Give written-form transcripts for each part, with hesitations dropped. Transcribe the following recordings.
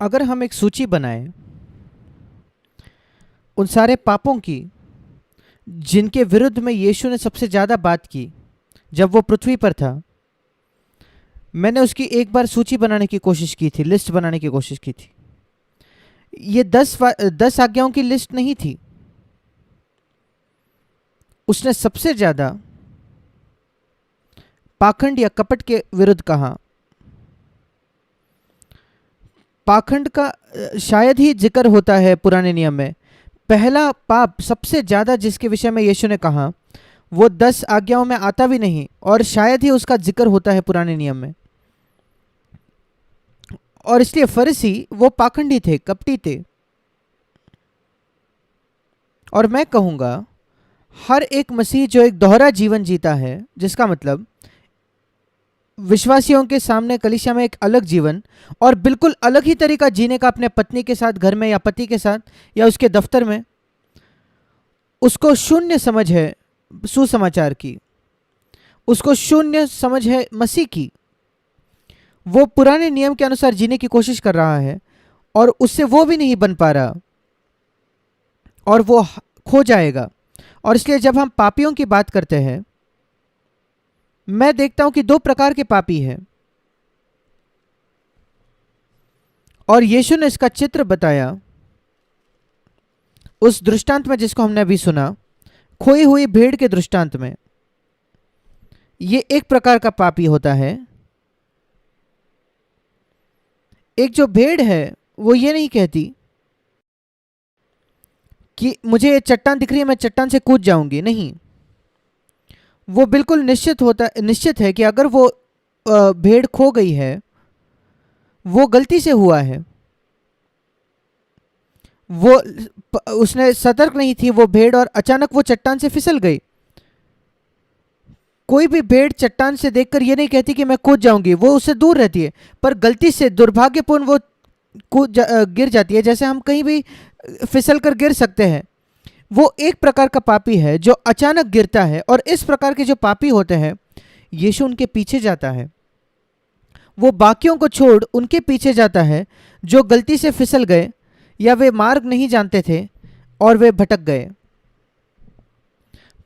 अगर हम एक सूची बनाएं उन सारे पापों की जिनके विरुद्ध में यीशु ने सबसे ज़्यादा बात की जब वो पृथ्वी पर था, मैंने उसकी एक बार सूची बनाने की कोशिश की थी, लिस्ट बनाने की कोशिश की थी। ये 10 आज्ञाओं की लिस्ट नहीं थी। उसने सबसे ज़्यादा पाखंड या कपट के विरुद्ध कहा। पाखंड का शायद ही जिक्र होता है पुराने नियम में। पहला पाप सबसे ज़्यादा जिसके विषय में यीशु ने कहा वो 10 आज्ञाओं में आता भी नहीं और शायद ही उसका जिक्र होता है पुराने नियम में। और इसलिए फरीसी वो पाखंडी थे, कपटी थे। और मैं कहूँगा हर एक मसीह जो एक दोहरा जीवन जीता है, जिसका मतलब विश्वासियों के सामने कलीसिया में एक अलग जीवन और बिल्कुल अलग ही तरीका जीने का अपने पत्नी के साथ घर में या पति के साथ या उसके दफ्तर में, उसको शून्य समझ है सुसमाचार की, उसको शून्य समझ है मसीह की। वो पुराने नियम के अनुसार जीने की कोशिश कर रहा है और उससे वो भी नहीं बन पा रहा और वो खो जाएगा। और इसलिए जब हम पापियों की बात करते हैं, मैं देखता हूं कि 2 प्रकार के पापी हैं और यीशु ने इसका चित्र बताया उस दृष्टांत में जिसको हमने अभी सुना, खोई हुई भेड़ के दृष्टांत में। ये एक प्रकार का पापी होता है। एक जो भेड़ है वो ये नहीं कहती कि मुझे ये चट्टान दिख रही है, मैं चट्टान से कूद जाऊंगी। नहीं, वो बिल्कुल निश्चित है कि अगर वो भेड़ खो गई है, वो गलती से हुआ है, वो उसने सतर्क नहीं थी वो भेड़ और अचानक वो चट्टान से फिसल गई। कोई भी भेड़ चट्टान से देखकर ये नहीं कहती कि मैं कूद जाऊंगी, वो उससे दूर रहती है, पर गलती से दुर्भाग्यपूर्ण वो गिर जाती है। जैसे हम कहीं भी फिसल कर गिर सकते हैं। वो एक प्रकार का पापी है जो अचानक गिरता है। और इस प्रकार के जो पापी होते हैं, यीशु उनके पीछे जाता है। वो बाकियों को छोड़ उनके पीछे जाता है जो गलती से फिसल गए या वे मार्ग नहीं जानते थे और वे भटक गए।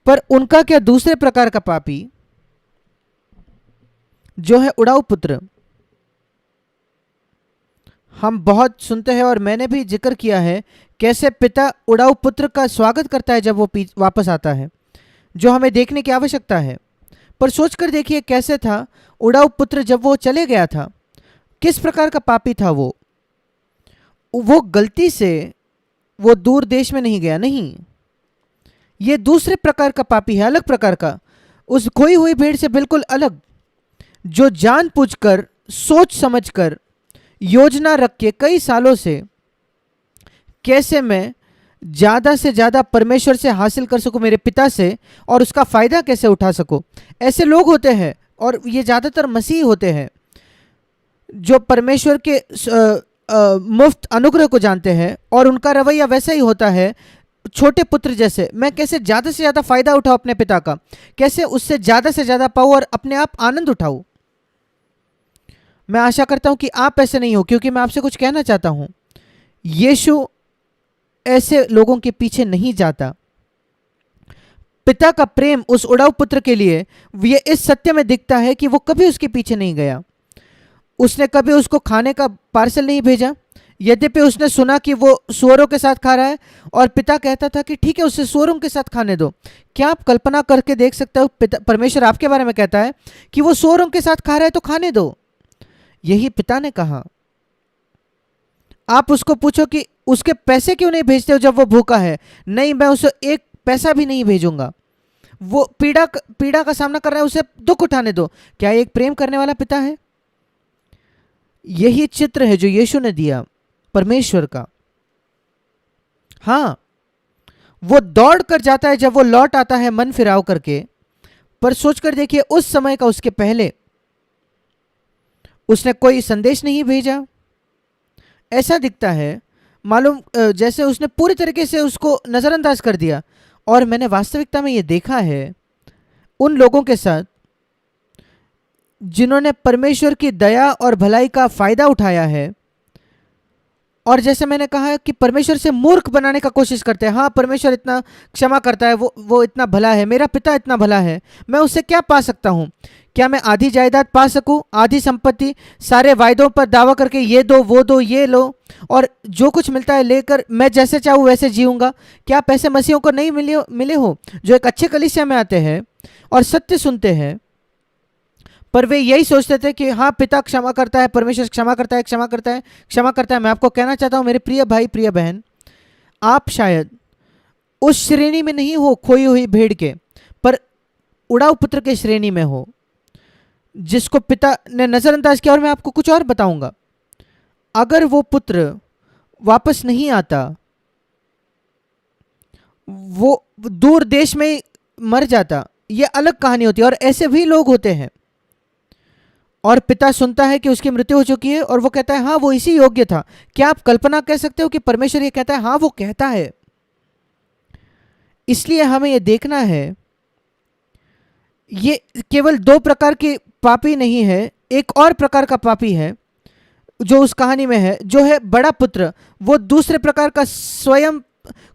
पर उनका क्या दूसरे प्रकार का पापी जो है उड़ाऊ पुत्र। हम बहुत सुनते हैं और मैंने भी जिक्र किया है कैसे पिता उड़ाऊ पुत्र का स्वागत करता है जब वो वापस आता है, जो हमें देखने की आवश्यकता है। पर सोचकर देखिए कैसे था उड़ाऊ पुत्र जब वो चले गया था, किस प्रकार का पापी था वो गलती से वो दूर देश में नहीं गया। नहीं, ये दूसरे प्रकार का पापी है, अलग प्रकार का, उस खोई हुई भेड़ से बिल्कुल अलग, जो जानबूझकर सोच समझकर योजना रख के कई सालों से कैसे मैं ज़्यादा से ज़्यादा परमेश्वर से हासिल कर सकूं, मेरे पिता से, और उसका फ़ायदा कैसे उठा सकूं। ऐसे लोग होते हैं और ये ज़्यादातर मसीह होते हैं जो परमेश्वर के मुफ्त अनुग्रह को जानते हैं और उनका रवैया वैसा ही होता है छोटे पुत्र जैसे। मैं कैसे ज़्यादा से ज़्यादा फ़ायदा उठाऊं अपने पिता का, कैसे उससे ज़्यादा से ज़्यादा पाऊँ और अपने आप आनंद उठाऊं। मैं आशा करता हूं कि आप ऐसे नहीं हो, क्योंकि मैं आपसे कुछ कहना चाहता हूं। यीशु ऐसे लोगों के पीछे नहीं जाता। पिता का प्रेम उस उड़ाऊ पुत्र के लिए ये इस सत्य में दिखता है कि वो कभी उसके पीछे नहीं गया। उसने कभी उसको खाने का पार्सल नहीं भेजा, यद्यपि उसने सुना कि वो सुअरों के साथ खा रहा है और पिता कहता था कि ठीक है उसे सुअरों के साथ खाने दो। क्या आप कल्पना करके देख सकते हो, परमेश्वर आपके बारे में कहता है कि वो सुअरों के साथ खा रहा है तो खाने दो। यही पिता ने कहा। आप उसको पूछो कि उसके पैसे क्यों नहीं भेजते हो जब वो भूखा है। नहीं, मैं उसे एक पैसा भी नहीं भेजूंगा। वो पीड़ा का सामना कर रहा है, उसे दुख उठाने दो। क्या एक प्रेम करने वाला पिता है? यही चित्र है जो यीशु ने दिया परमेश्वर का। हाँ, वो दौड़ कर जाता है जब वो लौट आता है मन फिराव करके। पर सोचकर देखिए उस समय का, उसके पहले उसने कोई संदेश नहीं भेजा। ऐसा दिखता है मालूम जैसे उसने पूरी तरीके से उसको नज़रअंदाज कर दिया। और मैंने वास्तविकता में ये देखा है उन लोगों के साथ जिन्होंने परमेश्वर की दया और भलाई का फ़ायदा उठाया है, और जैसे मैंने कहा कि परमेश्वर से मूर्ख बनाने का कोशिश करते हैं। हाँ, परमेश्वर इतना क्षमा करता है, वो इतना भला है, मेरा पिता इतना भला है, मैं उससे क्या पा सकता हूँ? क्या मैं आधी जायदाद पा सकूं, आधी संपत्ति, सारे वायदों पर दावा करके ये दो वो दो ये लो, और जो कुछ मिलता है लेकर मैं जैसे चाहूँ वैसे जीऊँगा? क्या आप ऐसे मसीहों को नहीं मिले हो जो एक अच्छे कलीसिया में आते हैं और सत्य सुनते हैं, पर वे यही सोचते थे कि हाँ, पिता क्षमा करता है, परमेश्वर क्षमा करता है, क्षमा करता है, क्षमा करता है। मैं आपको कहना चाहता हूँ मेरे प्रिय भाई, प्रिय बहन, आप शायद उस श्रेणी में नहीं हो खोई हुई भेड़ के, पर उड़ाऊ पुत्र के श्रेणी में हो, जिसको पिता ने नजरअंदाज किया। और मैं आपको कुछ और बताऊंगा, अगर वो पुत्र वापस नहीं आता, वो दूर देश में मर जाता, ये अलग कहानी होती है। और ऐसे भी लोग होते हैं, और पिता सुनता है कि उसकी मृत्यु हो चुकी है और वो कहता है हाँ, वो इसी योग्य था। क्या आप कल्पना कर सकते हो कि परमेश्वर ये कहता है? हाँ, वो कहता है। इसलिए हमें ये देखना है, ये केवल दो प्रकार के पापी नहीं है, एक और प्रकार का पापी है जो उस कहानी में है, जो है बड़ा पुत्र। वो दूसरे प्रकार का स्वयं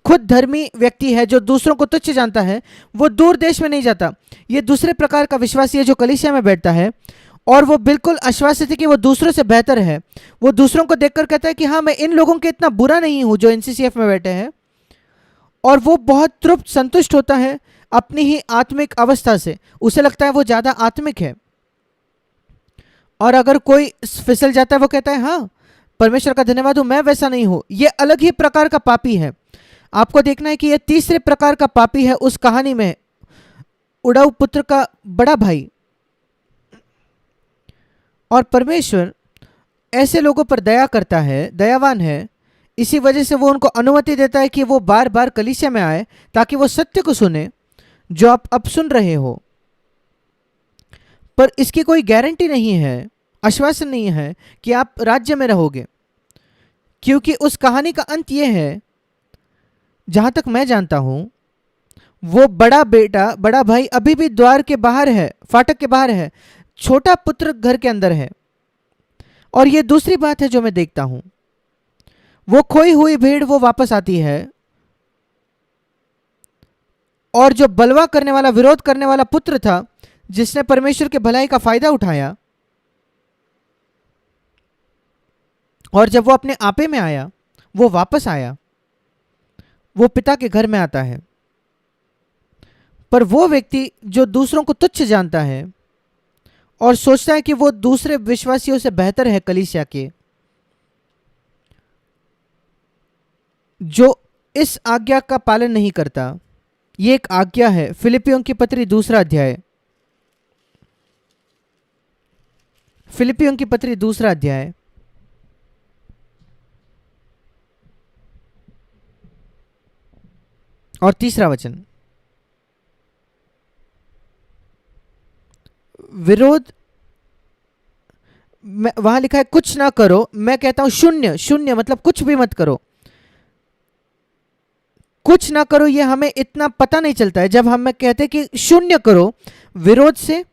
खुद धर्मी व्यक्ति है जो दूसरों को तुच्छ जानता है, वो दूर देश में नहीं जाता। ये दूसरे प्रकार का विश्वासी है जो कलीसिया में बैठता है और वो बिल्कुल आश्वासित है कि वो दूसरों से बेहतर है। वो दूसरों को देखकर कहता है कि हाँ, मैं इन लोगों के इतना बुरा नहीं हूं जो एनसीसीएफ में बैठे हैं, और वो बहुत तृप्त संतुष्ट होता है अपनी ही आत्मिक अवस्था से। उसे लगता है वो ज़्यादा आत्मिक है। और अगर कोई फिसल जाता है, वो कहता है हाँ, परमेश्वर का धन्यवाद हो, मैं वैसा नहीं हूं। ये अलग ही प्रकार का पापी है। आपको देखना है कि यह तीसरे प्रकार का पापी है उस कहानी में, उड़ाऊ पुत्र का बड़ा भाई। और परमेश्वर ऐसे लोगों पर दया करता है, दयावान है। इसी वजह से वो उनको अनुमति देता है कि वो बार बार कलीसिया में आए, ताकि वो सत्य को सुने जो आप अब सुन रहे हो। पर इसकी कोई गारंटी नहीं है, आश्वासन नहीं है कि आप राज्य में रहोगे, क्योंकि उस कहानी का अंत ये है, जहां तक मैं जानता हूं, वो बड़ा बेटा, बड़ा भाई अभी भी द्वार के बाहर है, फाटक के बाहर है, छोटा पुत्र घर के अंदर है। और ये दूसरी बात है जो मैं देखता हूं, वो खोई हुई भेड़ वो वापस आती है, और जो बलवा करने वाला, विरोध करने वाला पुत्र था, जिसने परमेश्वर के भलाई का फायदा उठाया, और जब वो अपने आपे में आया, वो वापस आया, वो पिता के घर में आता है। पर वो व्यक्ति जो दूसरों को तुच्छ जानता है और सोचता है कि वो दूसरे विश्वासियों से बेहतर है कलीसिया के, जो इस आज्ञा का पालन नहीं करता। ये एक आज्ञा है, फिलिपियों की पत्री 2 अध्याय, फिलिपियों की पत्री 2 अध्याय और 3 वचन। विरोध, वहां लिखा है कुछ ना करो, मैं कहता हूं शून्य, शून्य मतलब कुछ भी मत करो। कुछ ना करो ये हमें इतना पता नहीं चलता है जब हम कहते कि शून्य करो विरोध से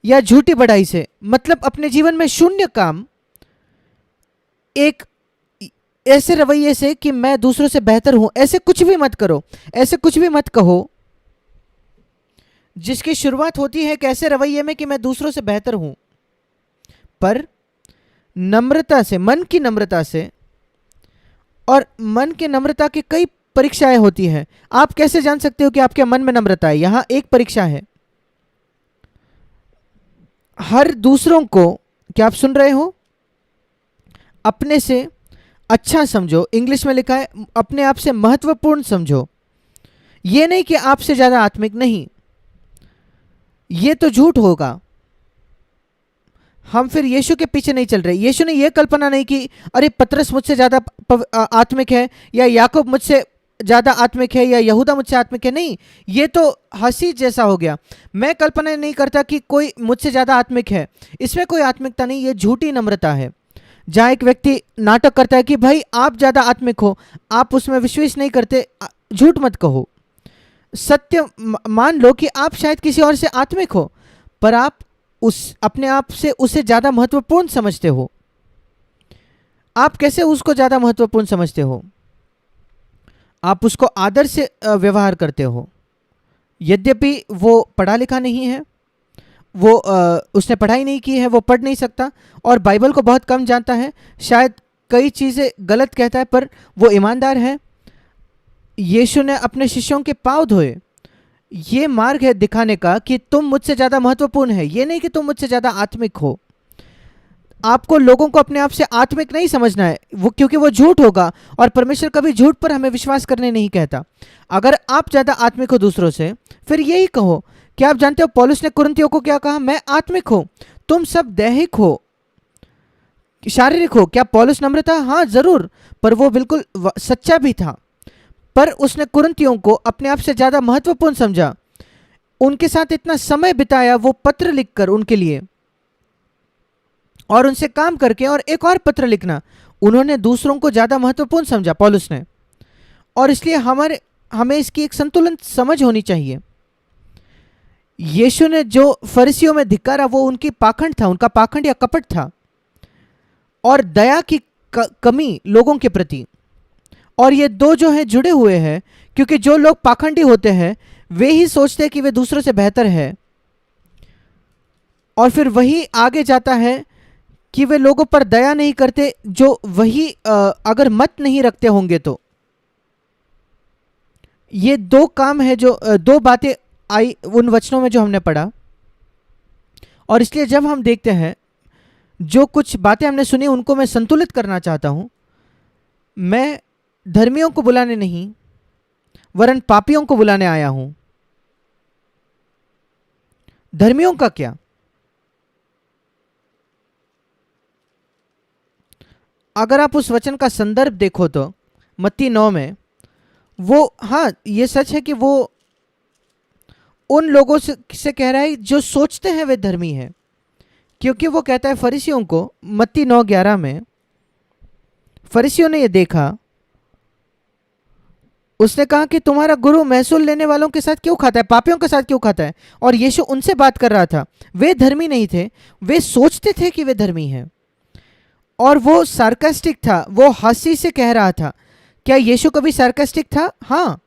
या झूठी बढ़ाई से, मतलब अपने जीवन में शून्य काम, एक ऐसे रवैये से कि मैं दूसरों से बेहतर हूं, ऐसे कुछ भी मत करो, ऐसे कुछ भी मत कहो जिसकी शुरुआत होती है एक ऐसे रवैये में कि मैं दूसरों से बेहतर हूं। पर नम्रता से, मन की नम्रता से, और मन की नम्रता की कई परीक्षाएं होती हैं। आप कैसे जान सकते हो कि आपके मन में नम्रता है? यहां एक परीक्षा है, हर दूसरों को, क्या आप सुन रहे हो, अपने से अच्छा समझो। इंग्लिश में लिखा है अपने आप से महत्वपूर्ण समझो। ये नहीं कि आपसे ज्यादा आत्मिक, नहीं, ये तो झूठ होगा। हम फिर यीशु के पीछे नहीं चल रहे। यीशु ने यह कल्पना नहीं की अरे पतरस मुझसे ज्यादा आत्मिक है, या याकूब मुझसे ज्यादा आत्मिक है, या यहूदा मुझसे आत्मिक है। नहीं, ये तो हंसी जैसा हो गया। मैं कल्पना नहीं करता कि कोई मुझसे ज्यादा आत्मिक है, इसमें कोई आत्मिकता नहीं, ये झूठी नम्रता है। जहां एक व्यक्ति नाटक करता है कि भाई आप ज्यादा आत्मिक हो, आप उसमें विश्वास नहीं करते, झूठ मत कहो, सत्य मान लो कि आप शायद किसी और से आत्मिक हो, पर आप उस अपने आप से उसे ज्यादा महत्वपूर्ण समझते हो। आप कैसे उसको ज़्यादा महत्वपूर्ण समझते हो? आप उसको आदर से व्यवहार करते हो, यद्यपि वो पढ़ा लिखा नहीं है, वो उसने पढ़ाई नहीं की है, वो पढ़ नहीं सकता और बाइबल को बहुत कम जानता है, शायद कई चीज़ें गलत कहता है, पर वो ईमानदार है। यीशु ने अपने शिष्यों के पाँव धोए। ये मार्ग है दिखाने का कि तुम मुझसे ज़्यादा महत्वपूर्ण है, ये नहीं कि तुम मुझसे ज़्यादा आत्मिक हो। आपको लोगों को अपने आप से आत्मिक नहीं समझना है, वो क्योंकि वो झूठ होगा और परमेश्वर कभी झूठ पर हमें विश्वास करने नहीं कहता। अगर आप ज़्यादा आत्मिक हो दूसरों से, फिर यही कहो। क्या आप जानते हो पौलुस ने कुरिन्थियों को क्या कहा? मैं आत्मिक हूं, तुम सब दैहिक हो, शारीरिक हो। क्या पौलुस नम्र था? हाँ जरूर, पर वो बिल्कुल सच्चा भी था। पर उसने कुरिन्थियों को अपने आप से ज़्यादा महत्वपूर्ण समझा, उनके साथ इतना समय बिताया, वो पत्र लिखकर उनके लिए और उनसे काम करके, और एक और पत्र लिखना, उन्होंने दूसरों को ज़्यादा महत्वपूर्ण समझा पौलुस ने। और इसलिए हमें इसकी एक संतुलन समझ होनी चाहिए। यीशु ने जो फरीसियों में धिक्कारा वो उनकी पाखंड था, उनका पाखंड या कपट था और दया की कमी लोगों के प्रति। और ये दो जो हैं जुड़े हुए हैं, क्योंकि जो लोग पाखंडी होते हैं वे ही सोचते हैं कि वे दूसरों से बेहतर है, और फिर वही आगे जाता है कि वे लोगों पर दया नहीं करते जो वही अगर मत नहीं रखते होंगे तो। ये दो काम है जो दो बातें आई उन वचनों में जो हमने पढ़ा। और इसलिए जब हम देखते हैं जो कुछ बातें हमने सुनी उनको मैं संतुलित करना चाहता हूं। मैं धर्मियों को बुलाने नहीं वरन पापियों को बुलाने आया हूं। धर्मियों का क्या? अगर आप उस वचन का संदर्भ देखो तो मत्ती 9 में वो, हाँ ये सच है कि वो उन लोगों से कह रहा है जो सोचते हैं वे धर्मी हैं, क्योंकि वो कहता है फरीसियों को। मत्ती 9:11 में फरीसियों ने ये देखा, उसने कहा कि तुम्हारा गुरु महसूल लेने वालों के साथ क्यों खाता है, पापियों के साथ क्यों खाता है? और यीशु उनसे बात कर रहा था। वे धर्मी नहीं थे, वे सोचते थे कि वे धर्मी हैं, और वो सार्कास्टिक था, वो हंसी से कह रहा था। क्या यीशु कभी सार्कास्टिक था? हाँ,